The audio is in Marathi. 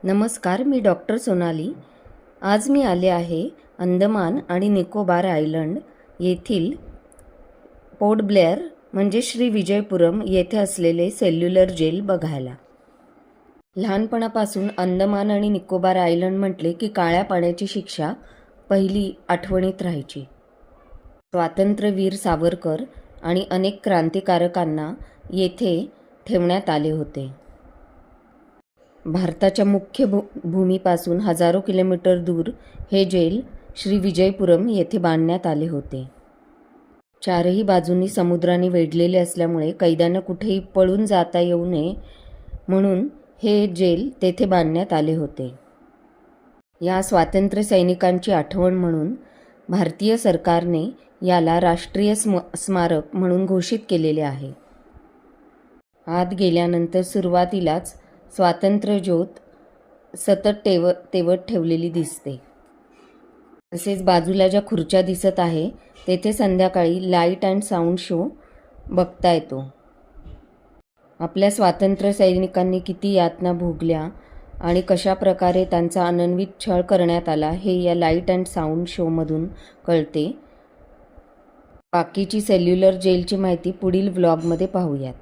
नमस्कार, मी डॉक्टर सोनाली. आज मी आले आहे अंदमान आणि निकोबार आयलंड येथील पोर्ट ब्लेअर म्हणजे श्री विजयपुरम येथे असलेले सेल्युलर जेल बघायला. लहानपणापासून अंदमान आणि निकोबार आयलंड म्हटले की काळ्या पाण्याची शिक्षा पहिली आठवणीत राहायची. स्वातंत्र्यवीर सावरकर आणि अनेक क्रांतिकारकांना येथे ठेवण्यात आले होते. भारताच्या मुख्य भूमीपासून हजारो किलोमीटर दूर हे जेल श्री विजयपुरम येथे बांधण्यात आले होते. चारही बाजूंनी समुद्राने वेढलेले असल्यामुळे कैद्यांना कुठेही पळून जाता येऊ नये म्हणून हे जेल तेथे बांधण्यात आले होते. या स्वातंत्र्य सैनिकांची आठवण म्हणून भारतीय सरकारने याला राष्ट्रीय स्मारक म्हणून घोषित केलेले आहे. आत गेल्यानंतर सुरुवातीलाच स्वातंत्र्य ज्योत सतत तेवत ठेवलेली दिसते. तसेच बाजूला ज्या खुर्च्या दिसत आहे तेथे संध्याकाळी लाईट अँड साऊंड शो बघता येतो. आपल्या स्वातंत्र्य सैनिकांनी किती यातना भोगल्या आणि कशा प्रकारे त्यांचा अनन्वित छळ करण्यात आला हे या लाईट अँड साऊंड शोमधून कळते. बाकीची सेल्युलर जेलची माहिती पुढील व्लॉगमध्ये पाहूयात.